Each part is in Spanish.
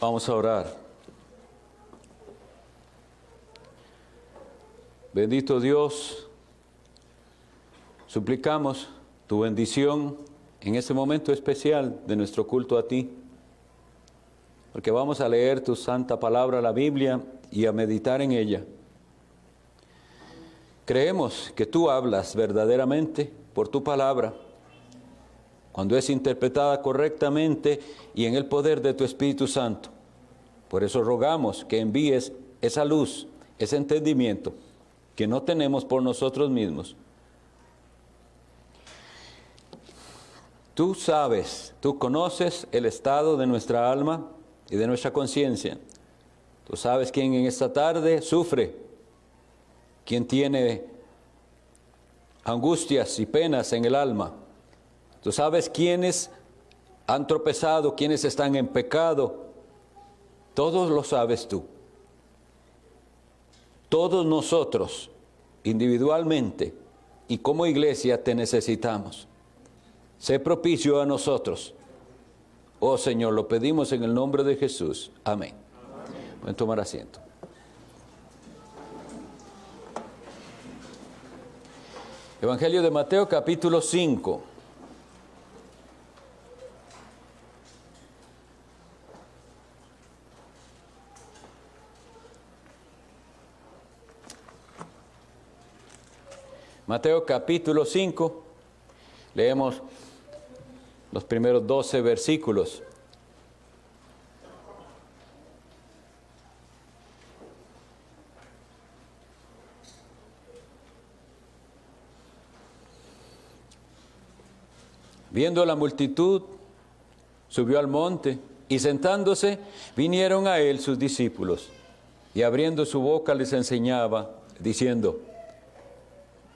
Vamos a orar. Bendito Dios, suplicamos tu bendición en este momento especial de nuestro culto a ti, porque vamos a leer tu santa palabra, la Biblia, y a meditar en ella. Creemos que tú hablas verdaderamente por tu palabra, cuando es interpretada correctamente y en el poder de tu Espíritu Santo. Por eso rogamos que envíes esa luz, ese entendimiento que no tenemos por nosotros mismos. Tú sabes, tú conoces el estado de nuestra alma y de nuestra conciencia. Tú sabes quién en esta tarde sufre, quién tiene angustias y penas en el alma. Tú sabes quiénes han tropezado, quiénes están en pecado. Todos lo sabes tú. Todos nosotros, individualmente y como iglesia, te necesitamos. Sé propicio a nosotros. Oh Señor, lo pedimos en el nombre de Jesús. Amén. Pueden tomar asiento. Evangelio de Mateo, capítulo 5. Mateo capítulo 5, leemos los primeros 12 versículos. Viendo la multitud, subió al monte y sentándose, vinieron a él sus discípulos y abriendo su boca les enseñaba, diciendo: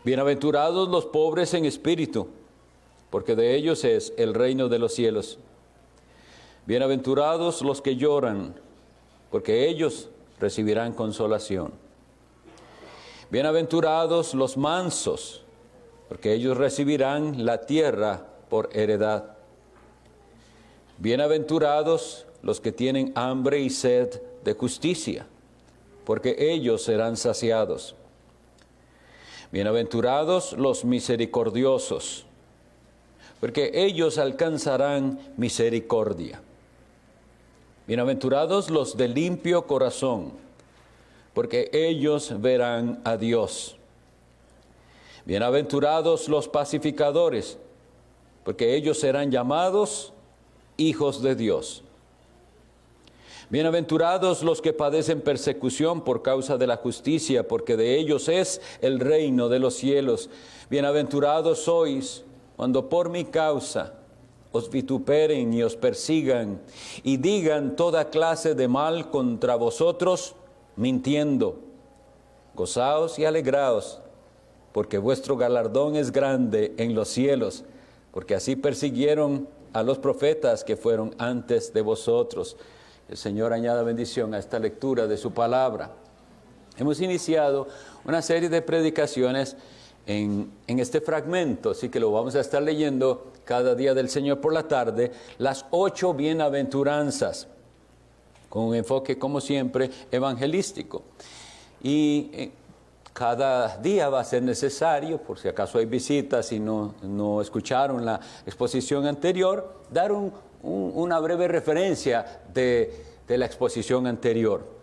Bienaventurados los pobres en espíritu, porque de ellos es el reino de los cielos. Bienaventurados los que lloran, porque ellos recibirán consolación. Bienaventurados los mansos, porque ellos recibirán la tierra por heredad. Bienaventurados los que tienen hambre y sed de justicia, porque ellos serán saciados. Bienaventurados los misericordiosos, porque ellos alcanzarán misericordia. Bienaventurados los de limpio corazón, porque ellos verán a Dios. Bienaventurados los pacificadores, porque ellos serán llamados hijos de Dios. Bienaventurados los que padecen persecución por causa de la justicia, porque de ellos es el reino de los cielos. Bienaventurados sois cuando por mi causa os vituperen y os persigan y digan toda clase de mal contra vosotros, mintiendo. Gozaos y alegraos, porque vuestro galardón es grande en los cielos, porque así persiguieron a los profetas que fueron antes de vosotros. El Señor añada bendición a esta lectura de su palabra. Hemos iniciado una serie de predicaciones en este fragmento, así que lo vamos a estar leyendo cada día del Señor por la tarde, las 8 bienaventuranzas, con un enfoque, como siempre, evangelístico. Y cada día va a ser necesario, por si acaso hay visitas y no escucharon la exposición anterior, dar una breve referencia de la exposición anterior.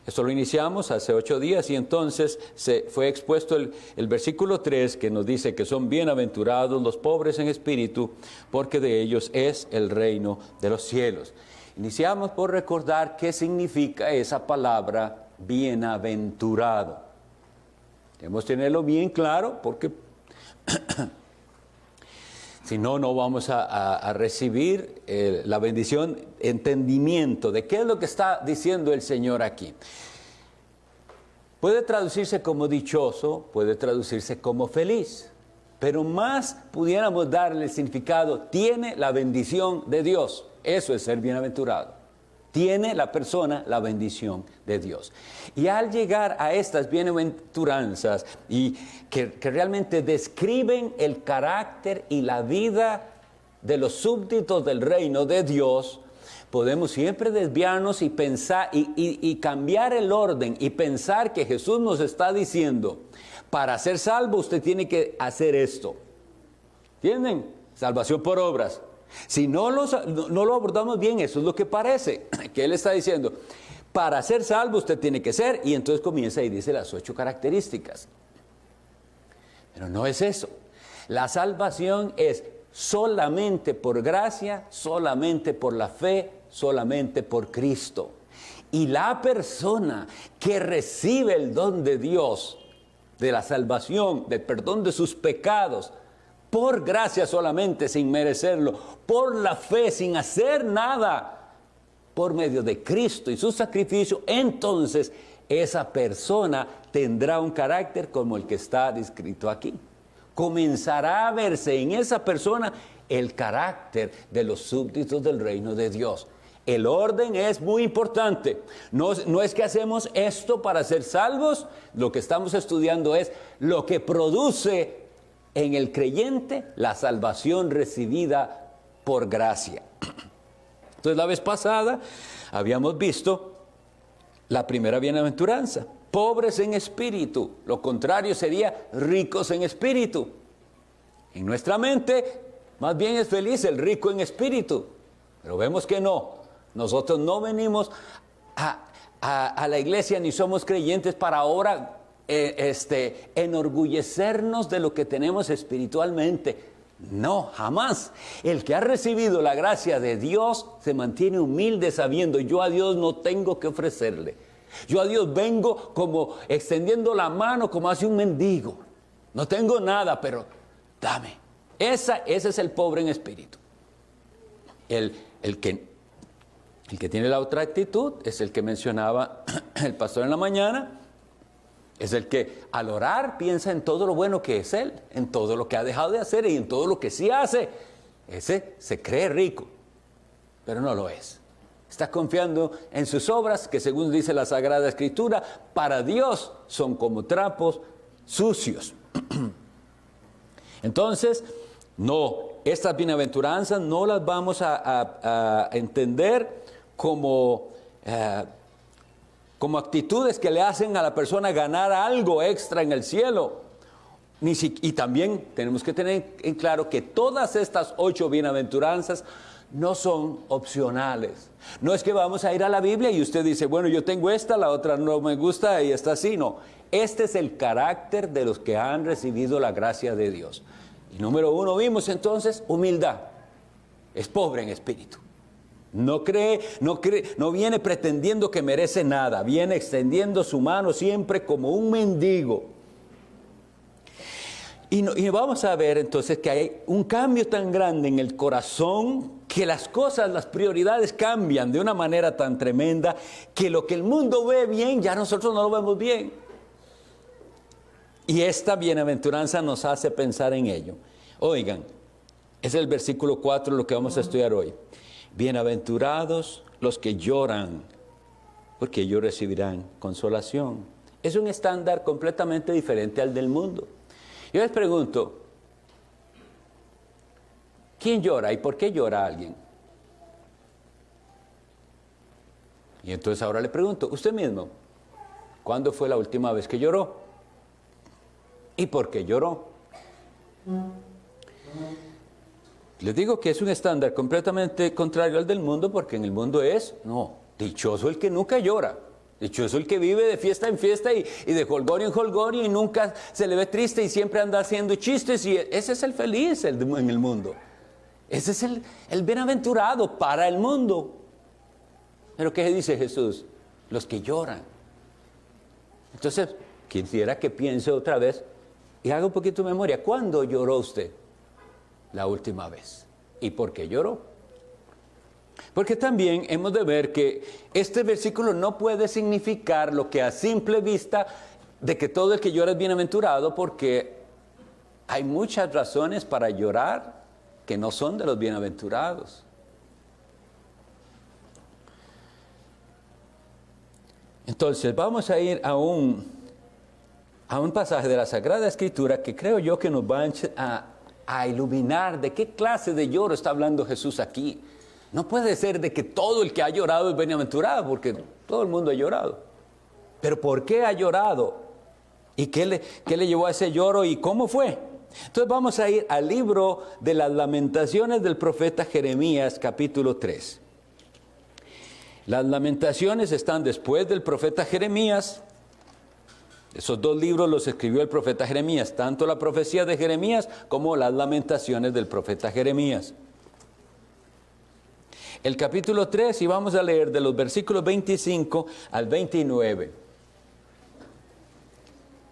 Esto lo iniciamos hace 8 días y entonces se fue expuesto el versículo 3 que nos dice que son bienaventurados los pobres en espíritu, porque de ellos es el reino de los cielos. Iniciamos por recordar qué significa esa palabra bienaventurado. Debemos tenerlo bien claro porque si no, no vamos a recibir la bendición, entendimiento de qué es lo que está diciendo el Señor aquí. Puede traducirse como dichoso, puede traducirse como feliz, pero más pudiéramos darle el significado, tiene la bendición de Dios. Eso es ser bienaventurado. Tiene la persona la bendición de Dios. Y al llegar a estas bienaventuranzas y que realmente describen el carácter y la vida de los súbditos del reino de Dios, podemos siempre desviarnos y pensar y cambiar el orden y pensar que Jesús nos está diciendo, para ser salvo usted tiene que hacer esto. ¿Entienden? Salvación por obras. Si no lo abordamos bien, eso es lo que parece, que Él está diciendo. Para ser salvo usted tiene que ser, y entonces comienza y dice las 8 características. Pero no es eso. La salvación es solamente por gracia, solamente por la fe, solamente por Cristo. Y la persona que recibe el don de Dios, de la salvación, del perdón de sus pecados, por gracia solamente, sin merecerlo, por la fe, sin hacer nada, por medio de Cristo y su sacrificio, entonces esa persona tendrá un carácter como el que está descrito aquí. Comenzará a verse en esa persona el carácter de los súbditos del reino de Dios. El orden es muy importante. No es que hacemos esto para ser salvos. Lo que estamos estudiando es lo que produce en el creyente la salvación recibida por gracia. Entonces, la vez pasada habíamos visto la primera bienaventuranza, pobres en espíritu. Lo contrario sería ricos en espíritu. En nuestra mente, más bien es feliz el rico en espíritu. Pero vemos que no. Nosotros no venimos a la iglesia ni somos creyentes para ahora enorgullecernos de lo que tenemos espiritualmente. No, jamás. El que ha recibido la gracia de Dios se mantiene humilde sabiendo, yo a Dios no tengo que ofrecerle. Yo a Dios vengo como extendiendo la mano como hace un mendigo. No tengo nada, pero dame. Ese es el pobre en espíritu. El que tiene la otra actitud es el que mencionaba el pastor en la mañana. Es el que al orar piensa en todo lo bueno que es él, en todo lo que ha dejado de hacer y en todo lo que sí hace. Ese se cree rico, pero no lo es. Está confiando en sus obras que, según dice la Sagrada Escritura, para Dios son como trapos sucios. Entonces, no, estas bienaventuranzas no las vamos a entender como actitudes que le hacen a la persona ganar algo extra en el cielo. Y también tenemos que tener en claro que todas estas 8 bienaventuranzas no son opcionales. No es que vamos a ir a la Biblia y usted dice, bueno, yo tengo esta, la otra no me gusta y esta sí. No, este es el carácter de los que han recibido la gracia de Dios. Y número 1 vimos entonces humildad. Es pobre en espíritu. No viene pretendiendo que merece nada, viene extendiendo su mano siempre como un mendigo. Y vamos a ver entonces que hay un cambio tan grande en el corazón, que las cosas, las prioridades cambian de una manera tan tremenda, que lo que el mundo ve bien, ya nosotros no lo vemos bien. Y esta bienaventuranza nos hace pensar en ello. Oigan, es el versículo 4 lo que vamos a estudiar hoy. Bienaventurados los que lloran, porque ellos recibirán consolación. Es un estándar completamente diferente al del mundo. Yo les pregunto, ¿quién llora y por qué llora alguien? Y entonces ahora le pregunto, usted mismo, ¿cuándo fue la última vez que lloró? ¿Y por qué lloró? Les digo que es un estándar completamente contrario al del mundo, porque en el mundo dichoso el que nunca llora, dichoso el que vive de fiesta en fiesta y de jolgorio en jolgorio y nunca se le ve triste y siempre anda haciendo chistes, y ese es el feliz en el mundo. Ese es el bienaventurado para el mundo. Pero ¿qué dice Jesús? Los que lloran. Entonces, quisiera que piense otra vez y haga un poquito de memoria. ¿Cuándo lloró usted la última vez? ¿Y por qué lloró? Porque también hemos de ver que este versículo no puede significar lo que a simple vista de que todo el que llora es bienaventurado, porque hay muchas razones para llorar que no son de los bienaventurados. Entonces vamos a ir a un pasaje de la Sagrada Escritura que creo yo que nos va a iluminar de qué clase de lloro está hablando Jesús aquí. No puede ser de que todo el que ha llorado es bienaventurado, porque todo el mundo ha llorado. Pero ¿por qué ha llorado? ¿Y qué le llevó a ese lloro y cómo fue? Entonces vamos a ir al libro de las Lamentaciones del profeta Jeremías, capítulo 3. Las Lamentaciones están después del profeta Jeremías. Esos dos libros los escribió el profeta Jeremías, tanto la profecía de Jeremías como las Lamentaciones del profeta Jeremías. El capítulo 3, y vamos a leer de los versículos 25 al 29.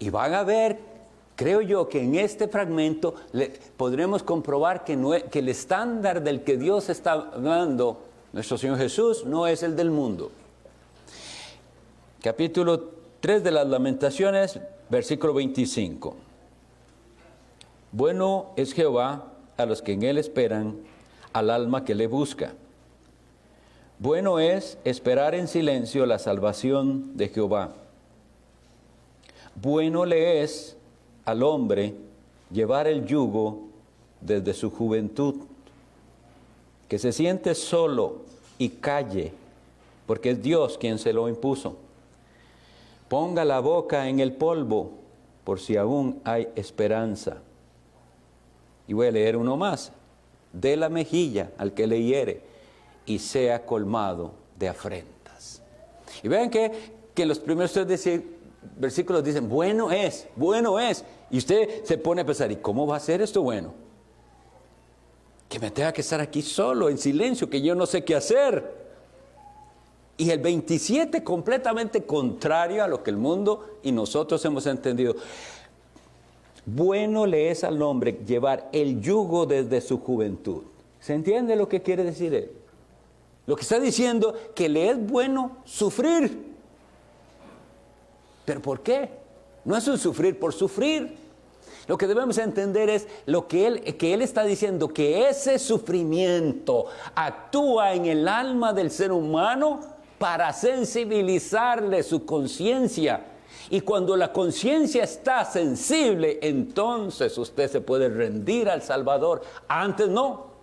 Y van a ver, creo yo, que en este fragmento podremos comprobar que el estándar del que Dios está hablando, nuestro Señor Jesús, no es el del mundo. Capítulo 3 de las Lamentaciones, versículo 25. Bueno es Jehová a los que en él esperan, al alma que le busca. Bueno es esperar en silencio la salvación de Jehová. Bueno le es al hombre llevar el yugo desde su juventud, que se siente solo y calle, porque es Dios quien se lo impuso. Ponga la boca en el polvo, por si aún hay esperanza. Y voy a leer uno más. Dé la mejilla al que le hiere, y sea colmado de afrentas. Y vean que los primeros tres versículos dicen, bueno es. Y usted se pone a pensar, ¿y cómo va a ser esto bueno? Que me tenga que estar aquí solo, en silencio, que yo no sé qué hacer. Y el 27 completamente contrario a lo que el mundo y nosotros hemos entendido. Bueno le es al hombre llevar el yugo desde su juventud. ¿Se entiende lo que quiere decir él? Lo que está diciendo, que le es bueno sufrir. ¿Pero por qué? No es un sufrir por sufrir. Lo que debemos entender es que él está diciendo, que ese sufrimiento actúa en el alma del ser humano para sensibilizarle su conciencia. Y cuando la conciencia está sensible, entonces usted se puede rendir al Salvador. Antes no.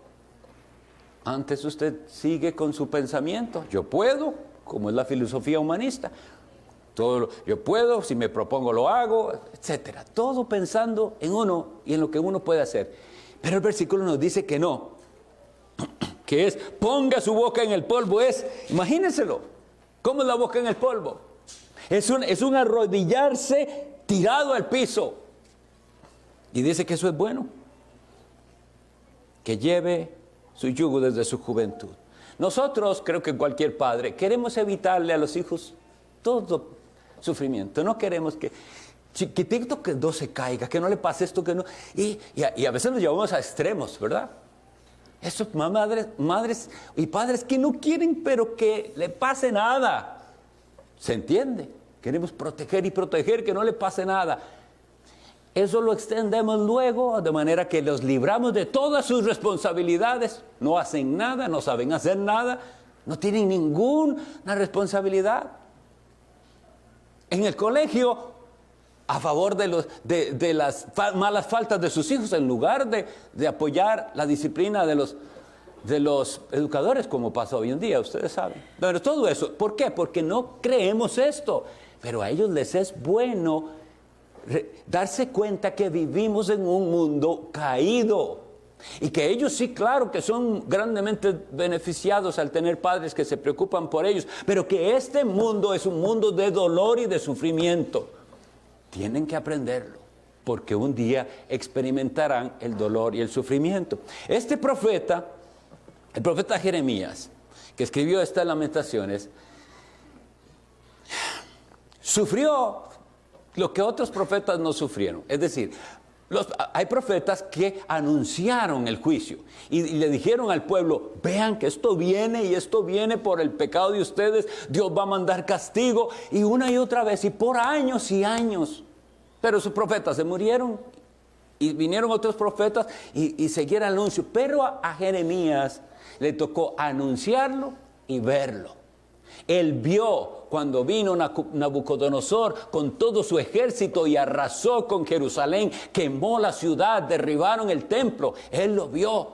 Antes usted sigue con su pensamiento. Yo puedo, como es la filosofía humanista. Yo puedo, si me propongo lo hago, etcétera. Todo pensando en uno y en lo que uno puede hacer. Pero el versículo nos dice que no. Que es, ponga su boca en el polvo. Imagínenselo. ¿Cómo es la boca en el polvo? Es un arrodillarse tirado al piso. Y dice que eso es bueno. Que lleve su yugo desde su juventud. Nosotros, creo que cualquier padre, queremos evitarle a los hijos todo sufrimiento. No queremos que chiquitito que no se caiga, que no le pase esto, que no. Y a veces nos llevamos a extremos, ¿verdad? Esos madres y padres que no quieren, pero que le pase nada. ¿Se entiende? Queremos proteger, que no le pase nada. Eso lo extendemos luego, de manera que los libramos de todas sus responsabilidades. No hacen nada, no saben hacer nada, no tienen ninguna responsabilidad. En el colegio, a favor de las malas faltas de sus hijos, en lugar de apoyar la disciplina de los educadores, como pasa hoy en día, ustedes saben. Pero todo eso, ¿por qué? Porque no creemos esto. Pero a ellos les es bueno darse cuenta que vivimos en un mundo caído. Y que ellos sí, claro, que son grandemente beneficiados al tener padres que se preocupan por ellos. Pero que este mundo es un mundo de dolor y de sufrimiento. Tienen que aprenderlo, porque un día experimentarán el dolor y el sufrimiento. Este profeta, el profeta Jeremías, que escribió estas lamentaciones, sufrió lo que otros profetas no sufrieron. Es decir, hay profetas que anunciaron el juicio y le dijeron al pueblo, vean que esto viene y esto viene por el pecado de ustedes, Dios va a mandar castigo, y una y otra vez, y por años y años. Pero sus profetas se murieron y vinieron otros profetas y siguieron el anuncio. Pero a Jeremías le tocó anunciarlo y verlo. Él vio cuando vino Nabucodonosor con todo su ejército y arrasó con Jerusalén, quemó la ciudad, derribaron el templo. Él lo vio.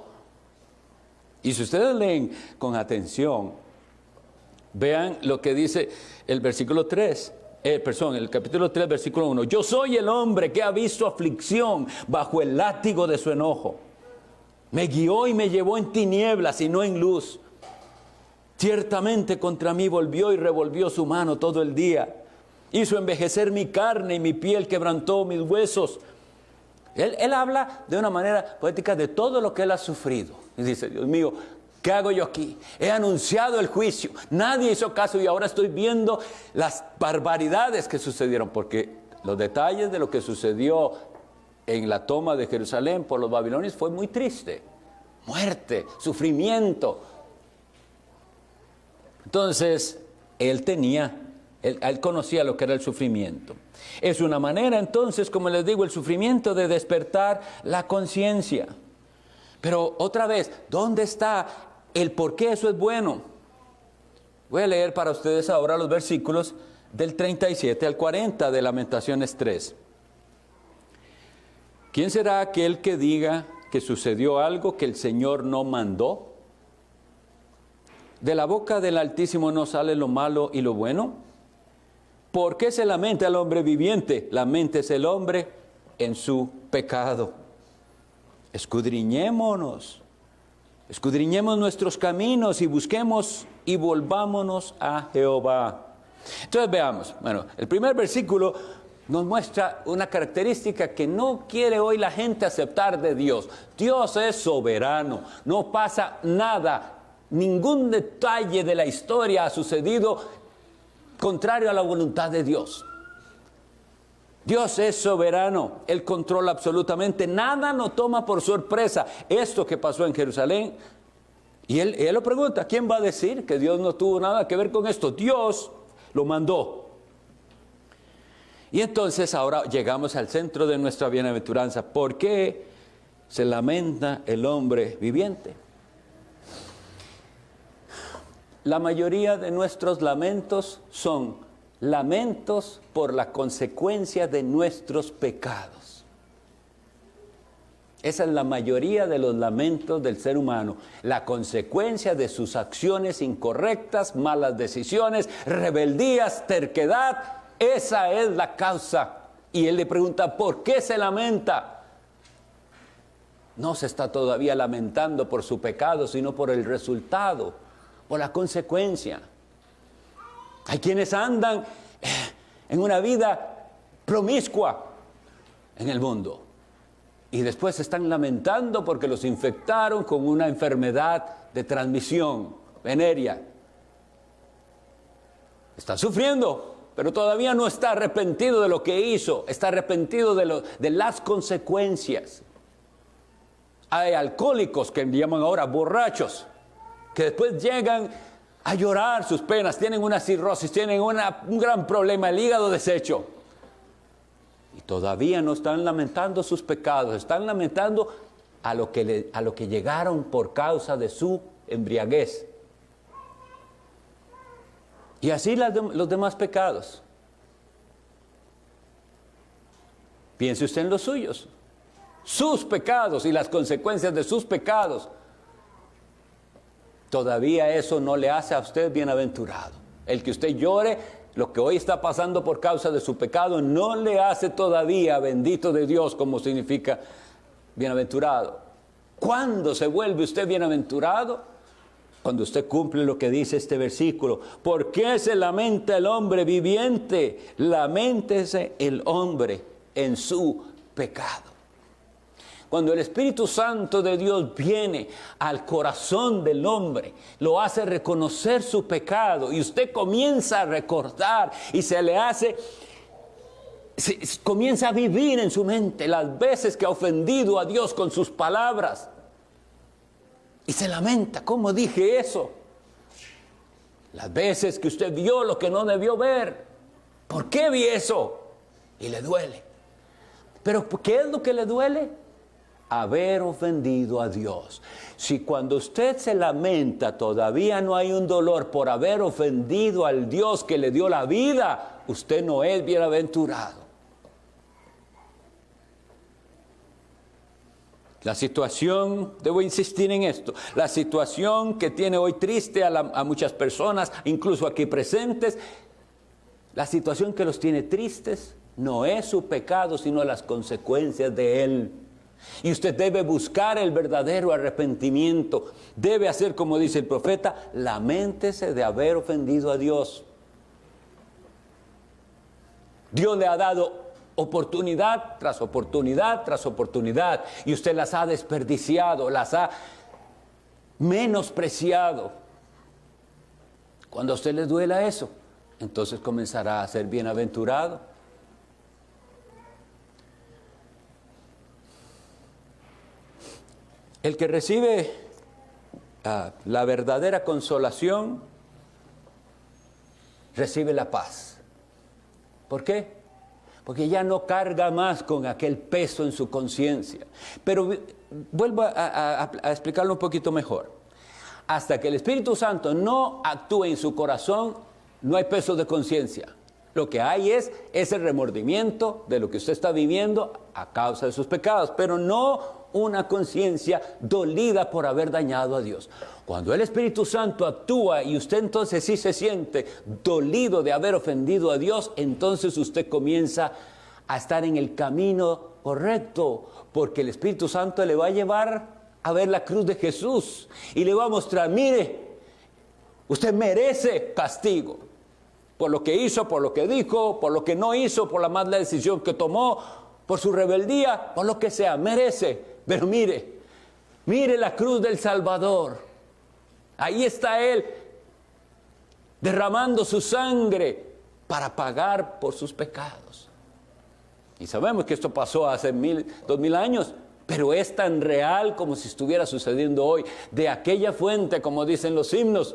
Y si ustedes leen con atención, vean lo que dice el versículo 3. El capítulo 3, versículo 1. Yo soy el hombre que ha visto aflicción bajo el látigo de su enojo. Me guió y me llevó en tinieblas y no en luz. Ciertamente contra mí volvió y revolvió su mano todo el día. Hizo envejecer mi carne y mi piel quebrantó mis huesos. Él habla de una manera poética de todo lo que él ha sufrido. Y dice, Dios mío, ¿qué hago yo aquí? He anunciado el juicio. Nadie hizo caso y ahora estoy viendo las barbaridades que sucedieron. Porque los detalles de lo que sucedió en la toma de Jerusalén por los babilonios fue muy triste. Muerte, sufrimiento. Entonces, él conocía lo que era el sufrimiento. Es una manera, entonces, como les digo, el sufrimiento de despertar la conciencia. Pero otra vez, ¿dónde está el por qué eso es bueno? Voy a leer para ustedes ahora los versículos del 37 al 40 de Lamentaciones 3. ¿Quién será aquel que diga que sucedió algo que el Señor no mandó? ¿De la boca del Altísimo no sale lo malo y lo bueno? ¿Por qué se lamenta el hombre viviente? Laméntese el hombre en su pecado. Escudriñemos nuestros caminos y busquemos y volvámonos a Jehová. Entonces veamos, el primer versículo nos muestra una característica que no quiere hoy la gente aceptar de Dios. Dios es soberano, no pasa nada, ningún detalle de la historia ha sucedido contrario a la voluntad de Dios. Dios es soberano, Él controla absolutamente, nada nos toma por sorpresa. Esto que pasó en Jerusalén, y él lo pregunta, ¿quién va a decir que Dios no tuvo nada que ver con esto? Dios lo mandó. Y entonces ahora llegamos al centro de nuestra bienaventuranza. ¿Por qué se lamenta el hombre viviente? La mayoría de nuestros lamentos son lamentos por la consecuencia de nuestros pecados. Esa es la mayoría de los lamentos del ser humano, la consecuencia de sus acciones incorrectas, malas decisiones, rebeldías, terquedad. Esa es la causa. Y él le pregunta, ¿por qué se lamenta? No se está todavía lamentando por su pecado, sino por el resultado, por la consecuencia. Hay quienes andan en una vida promiscua en el mundo y después se están lamentando porque los infectaron con una enfermedad de transmisión venérea. Está sufriendo, pero todavía no está arrepentido de lo que hizo, está arrepentido de las consecuencias. Hay alcohólicos que llaman ahora borrachos, que después llegan a llorar sus penas, tienen una cirrosis, tienen un gran problema, el hígado deshecho. Y todavía no están lamentando sus pecados, están lamentando a lo que llegaron por causa de su embriaguez. Y así los demás pecados. Piense usted en los suyos, sus pecados y las consecuencias de sus pecados. Todavía eso no le hace a usted bienaventurado. El que usted llore lo que hoy está pasando por causa de su pecado no le hace todavía bendito de Dios, como significa bienaventurado. ¿Cuándo se vuelve usted bienaventurado? Cuando usted cumple lo que dice este versículo. ¿Por qué se lamenta el hombre viviente? Laméntese el hombre en su pecado. Cuando el Espíritu Santo de Dios viene al corazón del hombre, lo hace reconocer su pecado y usted comienza a recordar y comienza a vivir en su mente las veces que ha ofendido a Dios con sus palabras. Y se lamenta, ¿cómo dije eso? Las veces que usted vio lo que no debió ver. ¿Por qué vi eso? Y le duele. ¿Pero qué es lo que le duele? Haber ofendido a Dios. Si cuando usted se lamenta todavía no hay un dolor por haber ofendido al Dios que le dio la vida, usted no es bienaventurado. La situación, debo insistir en esto, la situación que tiene hoy triste a muchas personas, incluso aquí presentes, la situación que los tiene tristes no es su pecado, sino las consecuencias de él. Y usted debe buscar el verdadero arrepentimiento. Debe hacer como dice el profeta, laméntese de haber ofendido a Dios. Dios le ha dado oportunidad tras oportunidad tras oportunidad, y usted las ha desperdiciado, las ha menospreciado. Cuando a usted le duela eso, entonces comenzará a ser bienaventurado. El que recibe la verdadera consolación, recibe la paz. ¿Por qué? Porque ya no carga más con aquel peso en su conciencia. Pero vuelvo a explicarlo un poquito mejor. Hasta que el Espíritu Santo no actúe en su corazón, no hay peso de conciencia. Lo que hay es ese remordimiento de lo que usted está viviendo a causa de sus pecados, pero no una conciencia dolida por haber dañado a Dios. Cuando el Espíritu Santo actúa y usted entonces sí se siente dolido de haber ofendido a Dios, entonces usted comienza a estar en el camino correcto, porque el Espíritu Santo le va a llevar a ver la cruz de Jesús y le va a mostrar, mire, usted merece castigo por lo que hizo, por lo que dijo, por lo que no hizo, por la mala decisión que tomó, por su rebeldía, por lo que sea, merece. Pero mire la cruz del Salvador. Ahí está Él derramando su sangre para pagar por sus pecados. Y sabemos que esto pasó hace 2000 años, pero es tan real como si estuviera sucediendo hoy. De aquella fuente, como dicen los himnos,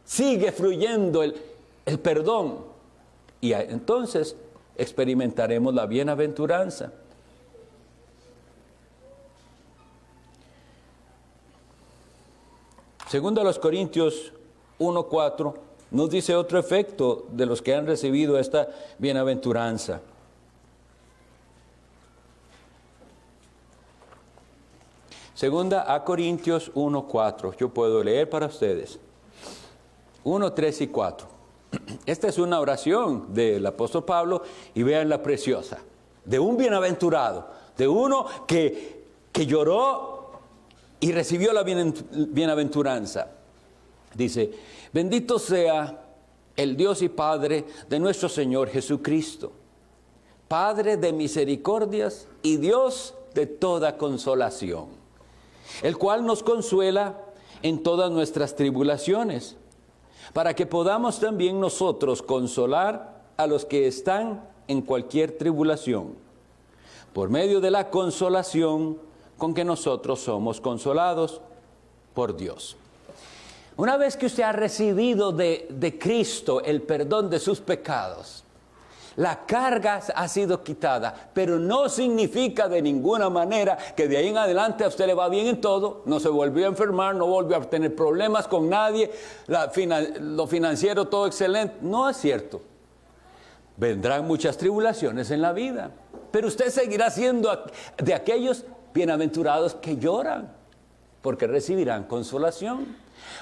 sigue fluyendo el perdón. Y entonces experimentaremos la bienaventuranza. Segundo a los Corintios 1:4 nos dice otro efecto de los que han recibido esta bienaventuranza. Segunda a Corintios 1:4, yo puedo leer para ustedes. 1, 3 y 4. Esta es una oración del apóstol Pablo y vean la preciosa. De un bienaventurado, de uno que lloró y recibió la bienaventuranza. Dice, bendito sea el Dios y Padre de nuestro Señor Jesucristo, Padre de misericordias y Dios de toda consolación, el cual nos consuela en todas nuestras tribulaciones, para que podamos también nosotros consolar a los que están en cualquier tribulación, por medio de la consolación con que nosotros somos consolados por Dios. Una vez que usted ha recibido de Cristo el perdón de sus pecados, la carga ha sido quitada, pero no significa de ninguna manera que de ahí en adelante a usted le va bien en todo, no se volvió a enfermar, no volvió a tener problemas con nadie, lo financiero todo excelente. No es cierto. Vendrán muchas tribulaciones en la vida, pero usted seguirá siendo de aquellos bienaventurados que lloran, porque recibirán consolación.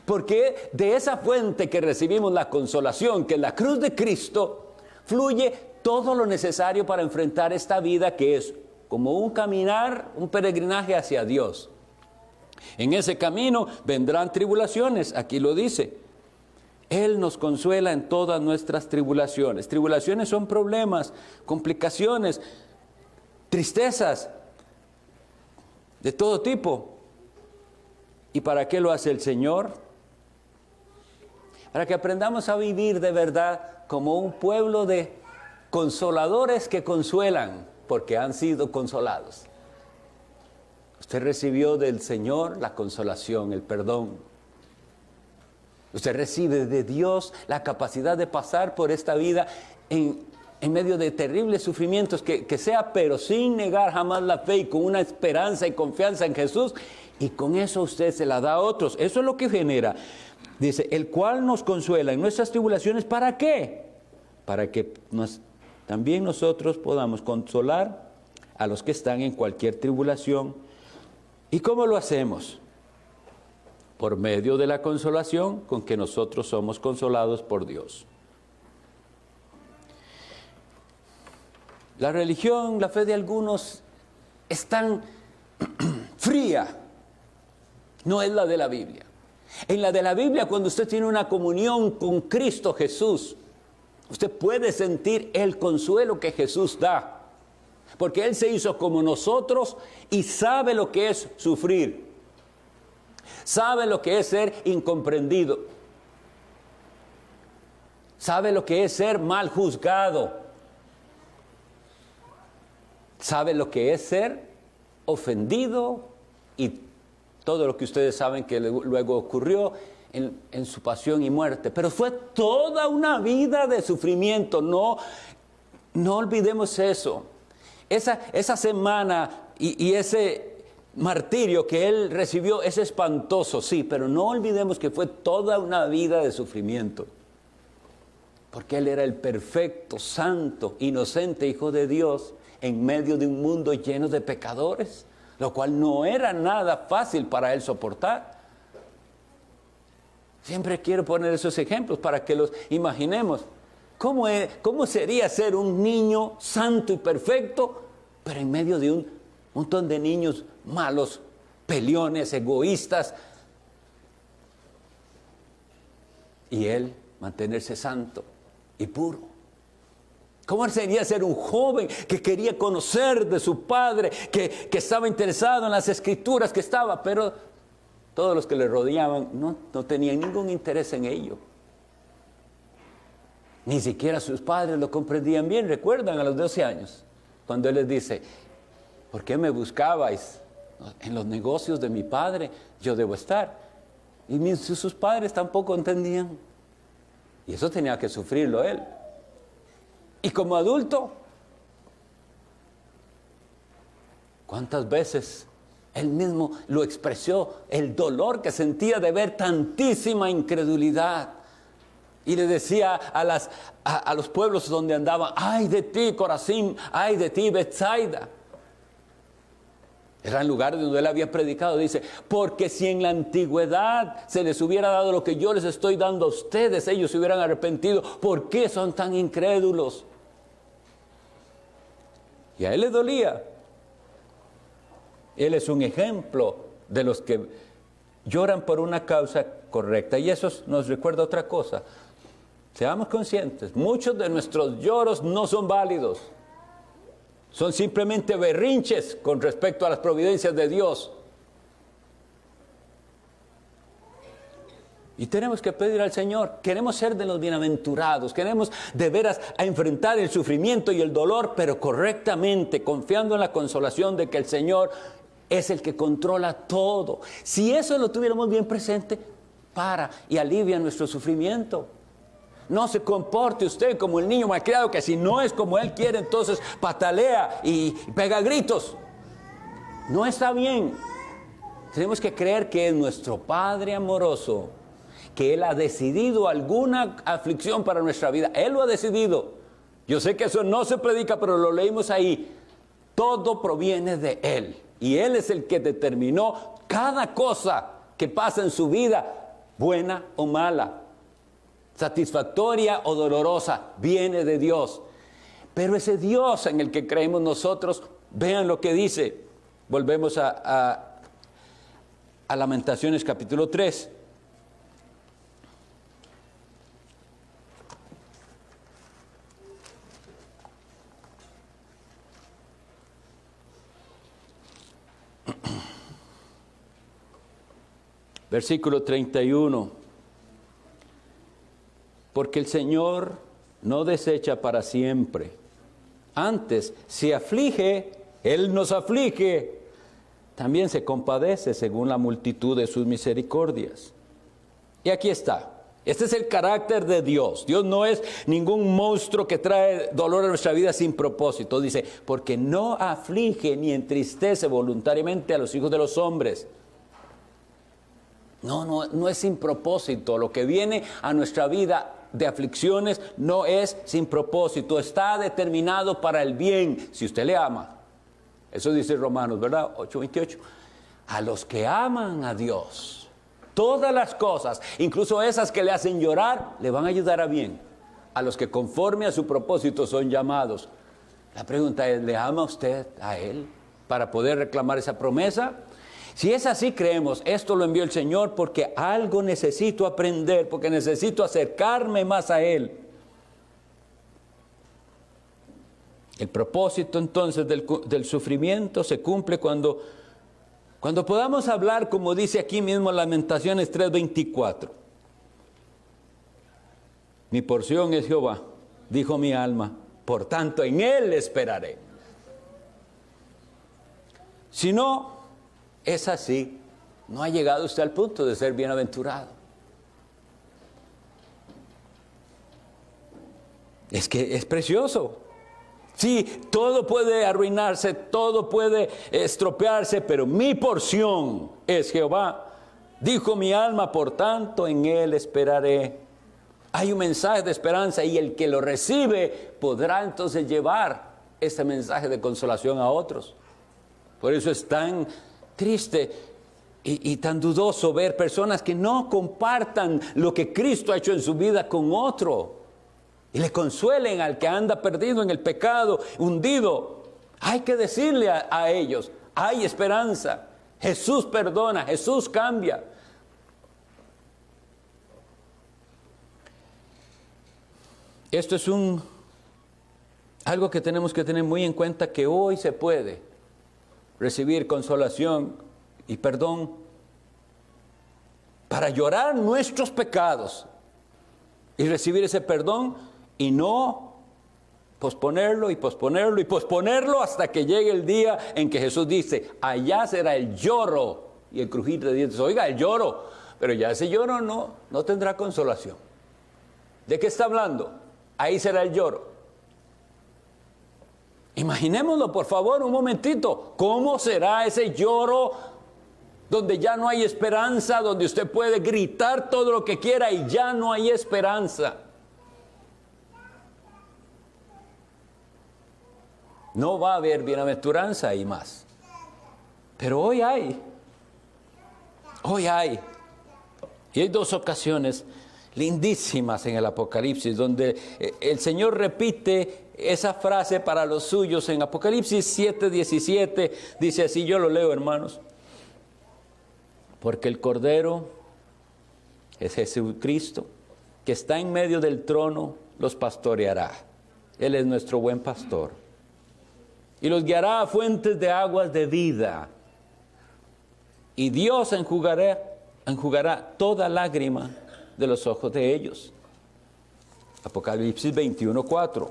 Porque de esa fuente que recibimos la consolación, que es la cruz de Cristo, fluye todo lo necesario para enfrentar esta vida que es como un caminar, un peregrinaje hacia Dios. En ese camino vendrán tribulaciones, aquí lo dice. Él nos consuela en todas nuestras tribulaciones. Tribulaciones son problemas, complicaciones, tristezas de todo tipo. ¿Y para qué lo hace el Señor? Para que aprendamos a vivir de verdad como un pueblo de consoladores que consuelan, porque han sido consolados. Usted recibió del Señor la consolación, el perdón. Usted recibe de Dios la capacidad de pasar por esta vida en medio de terribles sufrimientos, que sea, pero sin negar jamás la fe y con una esperanza y confianza en Jesús. Y con eso usted se la da a otros. Eso es lo que genera. Dice, el cual nos consuela en nuestras tribulaciones. ¿Para qué? Para que también nosotros podamos consolar a los que están en cualquier tribulación ¿Y cómo lo hacemos? Por medio de la consolación con que nosotros somos consolados por Dios. La religión, la fe de algunos es tan fría, no es la de la Biblia. En la de la Biblia, cuando usted tiene una comunión con Cristo Jesús, usted puede sentir el consuelo que Jesús da, porque Él se hizo como nosotros y sabe lo que es sufrir, sabe lo que es ser incomprendido, sabe lo que es ser mal juzgado, sabe lo que es ser ofendido y todo lo que ustedes saben que luego ocurrió en su pasión y muerte. Pero fue toda una vida de sufrimiento. No olvidemos eso. Esa semana y ese martirio que él recibió es espantoso, sí, pero no olvidemos que fue toda una vida de sufrimiento. Porque él era el perfecto, santo, inocente Hijo de Dios en medio de un mundo lleno de pecadores, lo cual no era nada fácil para él soportar. Siempre quiero poner esos ejemplos para que los imaginemos. ¿Cómo sería ser un niño santo y perfecto, pero en medio de un montón de niños malos, peleones, egoístas? Y él mantenerse santo y puro. ¿Cómo sería ser un joven que quería conocer de su padre, que estaba interesado en las escrituras, pero todos los que le rodeaban no tenían ningún interés en ello? Ni siquiera sus padres lo comprendían bien. ¿Recuerdan a los 12 años? Cuando él les dice, ¿por qué me buscabais? En los negocios de mi padre yo debo estar. Y sus padres tampoco entendían. Y eso tenía que sufrirlo él. Y como adulto, ¿cuántas veces él mismo lo expresó, el dolor que sentía de ver tantísima incredulidad? Y le decía a los pueblos donde andaban, ¡ay de ti, Corazín! ¡Ay de ti, Betsaida! Eran lugares donde él había predicado. Dice, porque si en la antigüedad se les hubiera dado lo que yo les estoy dando a ustedes, ellos se hubieran arrepentido. ¿Por qué son tan incrédulos? Y a él le dolía. Él es un ejemplo de los que lloran por una causa correcta. Y eso nos recuerda otra cosa. Seamos conscientes, muchos de nuestros lloros no son válidos. Son simplemente berrinches con respecto a las providencias de Dios. Y tenemos que pedir al Señor, queremos ser de los bienaventurados, queremos de veras a enfrentar el sufrimiento y el dolor, pero correctamente, confiando en la consolación de que el Señor es el que controla todo. Si eso lo tuviéramos bien presente, para y alivia nuestro sufrimiento. No se comporte usted como el niño malcriado que si no es como él quiere, entonces patalea y pega gritos. No está bien. Tenemos que creer que es nuestro Padre amoroso, que Él ha decidido alguna aflicción para nuestra vida. Él lo ha decidido. Yo sé que eso no se predica, pero lo leímos ahí. Todo proviene de Él. Y Él es el que determinó cada cosa que pasa en su vida, buena o mala, satisfactoria o dolorosa, viene de Dios. Pero ese Dios en el que creemos nosotros, vean lo que dice. Volvemos a Lamentaciones capítulo 3. Versículo 31. Porque el Señor no desecha para siempre. Antes, si aflige, Él nos aflige. También se compadece según la multitud de sus misericordias. Y aquí está. Este es el carácter de Dios. Dios no es ningún monstruo que trae dolor a nuestra vida sin propósito. Dice, porque no aflige ni entristece voluntariamente a los hijos de los hombres. No es sin propósito. Lo que viene a nuestra vida de aflicciones no es sin propósito. Está determinado para el bien, si usted le ama. Eso dice Romanos, ¿verdad? 8:28. a los que aman a Dios. Todas las cosas, incluso esas que le hacen llorar, le van a ayudar a bien. A los que conforme a su propósito son llamados. La pregunta es, ¿le ama usted a Él para poder reclamar esa promesa? Si es así, creemos, esto lo envió el Señor porque algo necesito aprender, porque necesito acercarme más a Él. El propósito entonces del sufrimiento se cumple cuando podamos hablar, como dice aquí mismo Lamentaciones 3:24. Mi porción es Jehová, dijo mi alma, por tanto en Él esperaré. Si no es así, no ha llegado usted al punto de ser bienaventurado. Es que es precioso. Sí, todo puede arruinarse, todo puede estropearse, pero mi porción es Jehová. Dijo mi alma, por tanto en Él esperaré. Hay un mensaje de esperanza y el que lo recibe podrá entonces llevar ese mensaje de consolación a otros. Por eso es tan triste y tan dudoso ver personas que no compartan lo que Cristo ha hecho en su vida con otro. Y le consuelen al que anda perdido en el pecado, hundido. Hay que decirle a ellos, hay esperanza. Jesús perdona, Jesús cambia. Esto es algo que tenemos que tener muy en cuenta, que hoy se puede recibir consolación y perdón para llorar nuestros pecados y recibir ese perdón. Y no posponerlo y posponerlo y posponerlo hasta que llegue el día en que Jesús dice, allá será el lloro y el crujir de dientes. Oiga, el lloro, pero ya ese lloro no tendrá consolación. ¿De qué está hablando? Ahí será el lloro. Imaginémoslo, por favor, un momentito. ¿Cómo será ese lloro donde ya no hay esperanza, donde usted puede gritar todo lo que quiera y ya no hay esperanza? No va a haber bienaventuranza ahí más. Pero hoy hay. Hoy hay. Y hay dos ocasiones lindísimas en el Apocalipsis, donde el Señor repite esa frase para los suyos. En Apocalipsis 7:17 dice así, yo lo leo, hermanos. Porque el Cordero es Jesucristo, que está en medio del trono, los pastoreará. Él es nuestro buen pastor. Y los guiará a fuentes de aguas de vida. Y Dios enjugará toda lágrima de los ojos de ellos. Apocalipsis 21:4.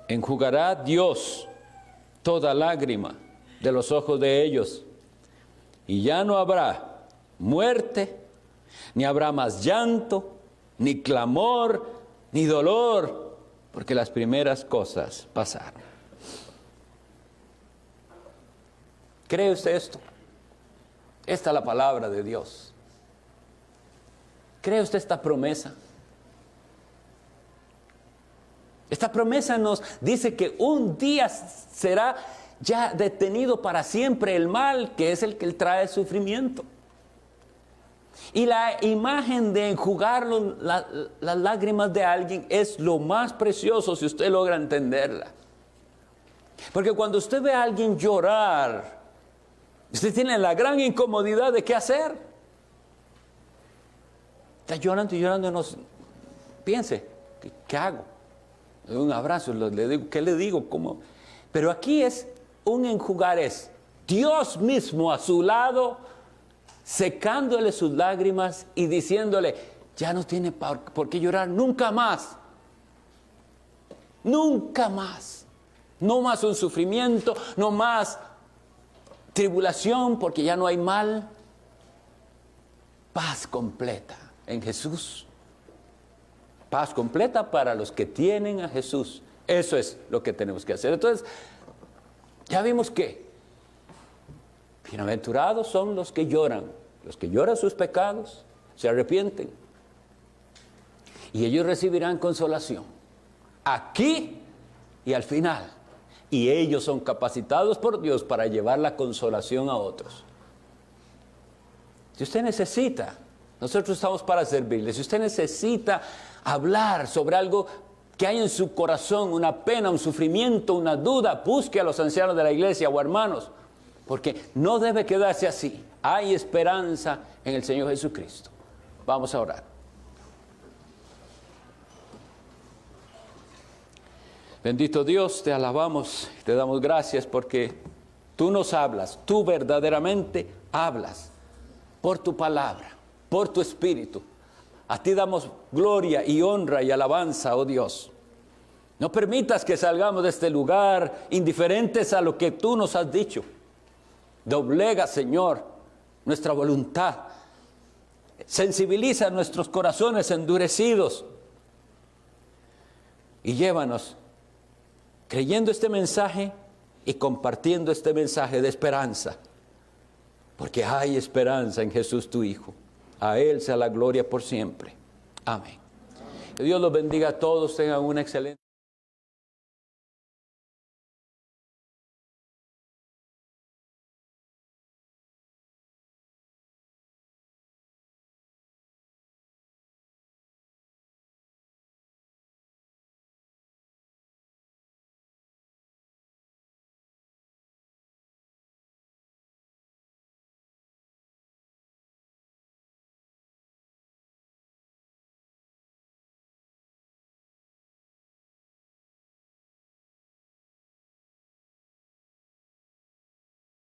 Enjugará Dios toda lágrima de los ojos de ellos. Y ya no habrá muerte, ni habrá más llanto, ni clamor, ni dolor, porque las primeras cosas pasaron. ¿Cree usted esto? Esta es la palabra de Dios. ¿Cree usted esta promesa? Esta promesa nos dice que un día será ya detenido para siempre el mal, que es el que trae sufrimiento. Y la imagen de enjugar las lágrimas de alguien es lo más precioso si usted logra entenderla. Porque cuando usted ve a alguien llorar, usted tiene la gran incomodidad de qué hacer. Está llorando y llorando, no piense, ¿qué hago? Le doy un abrazo, le digo, ¿qué le digo? ¿Cómo? Pero aquí es un enjugar, es Dios mismo a su lado, secándole sus lágrimas y diciéndole, ya no tiene por qué llorar nunca más. Nunca más. No más un sufrimiento, no más tribulación, porque ya no hay mal. Paz completa en Jesús. Paz completa para los que tienen a Jesús. Eso es lo que tenemos que hacer. Entonces, ya vimos que bienaventurados son los que lloran sus pecados, se arrepienten. Y ellos recibirán consolación. Aquí y al final. Y ellos son capacitados por Dios para llevar la consolación a otros. Si usted necesita, nosotros estamos para servirle. Si usted necesita hablar sobre algo que hay en su corazón, una pena, un sufrimiento, una duda, busque a los ancianos de la iglesia o hermanos, porque no debe quedarse así. Hay esperanza en el Señor Jesucristo. Vamos a orar. Bendito Dios, te alabamos, te damos gracias porque tú nos hablas, tú verdaderamente hablas por tu palabra, por tu espíritu. A ti damos gloria y honra y alabanza, oh Dios. No permitas que salgamos de este lugar indiferentes a lo que tú nos has dicho. Doblega, Señor, nuestra voluntad. Sensibiliza nuestros corazones endurecidos. Y llévanos creyendo este mensaje y compartiendo este mensaje de esperanza. Porque hay esperanza en Jesús tu Hijo. A Él sea la gloria por siempre. Amén. Que Dios los bendiga a todos. Tengan una excelente